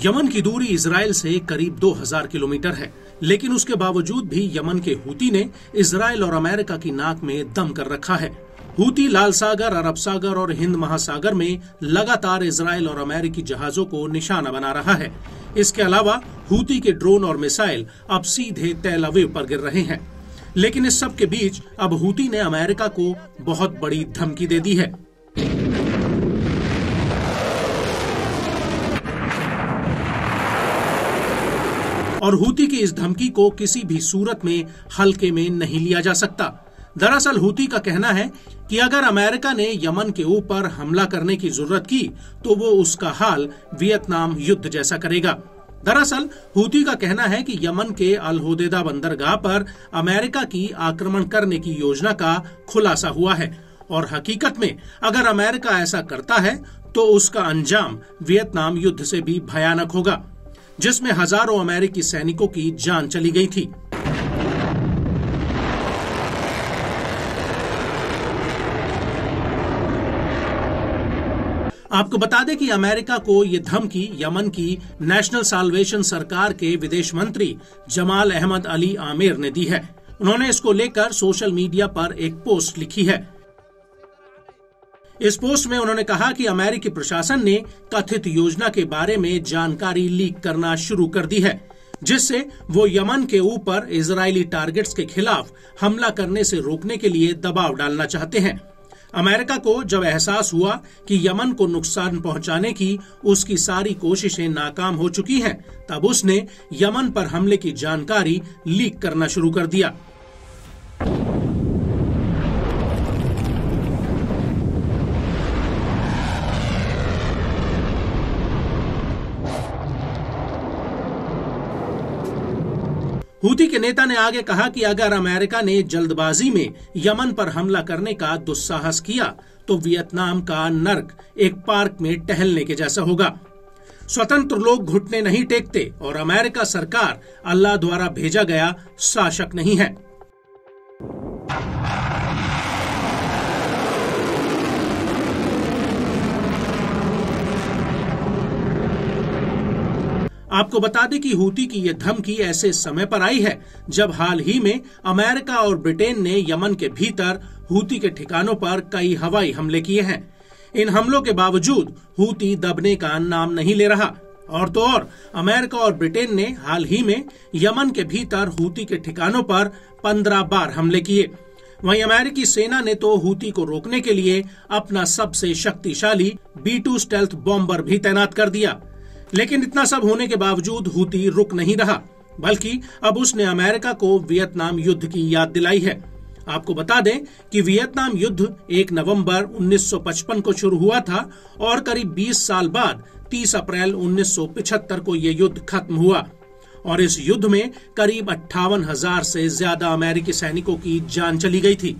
Yemen की दूरी Israel से करीब 2000 किलोमीटर है, लेकिन उसके बावजूद भी यमन के हूती ने इजराइल और अमेरिका की नाक में दम कर रखा है। हूती लाल सागर, अरब सागर और हिंद महासागर में लगातार इजराइल और अमेरिकी जहाजों को निशाना बना रहा है। इसके अलावा हूती के ड्रोन और मिसाइल अब सीधे तेल अवीव पर गिर रहे हैं। लेकिन इस सब के बीच अब हूती ने अमेरिका को बहुत बड़ी धमकी दे दी है। और हूती की इस धमकी को किसी भी सूरत में हल्के में नहीं लिया जा सकता। दरअसल हूती का कहना है कि अगर अमेरिका ने यमन के ऊपर हमला करने की जरूरत की तो वो उसका हाल वियतनाम युद्ध जैसा करेगा। दरअसल हूती का कहना है कि यमन के अल होदेदा बंदरगाह पर अमेरिका की आक्रमण करने की योजना का खुलासा हुआ है और हकीकत में अगर अमेरिका ऐसा करता है तो उसका अंजाम वियतनाम युद्ध से भी भयानक होगा, जिसमें हजारों अमेरिकी सैनिकों की जान चली गई थी। आपको बता दें कि अमेरिका को ये धमकी यमन की नेशनल साल्वेशन सरकार के विदेश मंत्री जमाल अहमद अली आमिर ने दी है। उन्होंने इसको लेकर सोशल मीडिया पर एक पोस्ट लिखी है। इस पोस्ट में उन्होंने कहा कि अमेरिकी प्रशासन ने कथित योजना के बारे में जानकारी लीक करना शुरू कर दी है, जिससे वो यमन के ऊपर इजरायली टारगेट्स के खिलाफ हमला करने से रोकने के लिए दबाव डालना चाहते हैं। अमेरिका को जब एहसास हुआ कि यमन को नुकसान पहुंचाने की उसकी सारी कोशिशें नाकाम हो चुकी हैं, तब उसने यमन पर हमले की जानकारी लीक करना शुरू कर दिया। हूती के नेता ने आगे कहा कि अगर अमेरिका ने जल्दबाजी में यमन पर हमला करने का दुस्साहस किया तो वियतनाम का नर्क एक पार्क में टहलने के जैसा होगा। स्वतंत्र लोग घुटने नहीं टेकते और अमेरिका सरकार अल्लाह द्वारा भेजा गया शासक नहीं है। आपको बता दें कि हूती की यह धमकी ऐसे समय पर आई है जब हाल ही में अमेरिका और ब्रिटेन ने यमन के भीतर हूती के ठिकानों पर कई हवाई हमले किए हैं। इन हमलों के बावजूद हूती दबने का नाम नहीं ले रहा। और तो और अमेरिका और ब्रिटेन ने हाल ही में यमन के भीतर हूती के ठिकानों पर 15 बार हमले किए। वहीं अमेरिकी सेना ने तो हूती को रोकने के लिए अपना सबसे शक्तिशाली B-2 स्टेल्थ बॉम्बर भी तैनात कर दिया। लेकिन इतना सब होने के बावजूद हूती रुक नहीं रहा, बल्कि अब उसने अमेरिका को वियतनाम युद्ध की याद दिलाई है। आपको बता दें कि वियतनाम युद्ध 1 नवंबर 1955 को शुरू हुआ था और करीब 20 साल बाद 30 अप्रैल 1975 को यह युद्ध खत्म हुआ और इस युद्ध में करीब 58,000 से ज्यादा अमेरिकी सैनिकों की जान चली गई थी।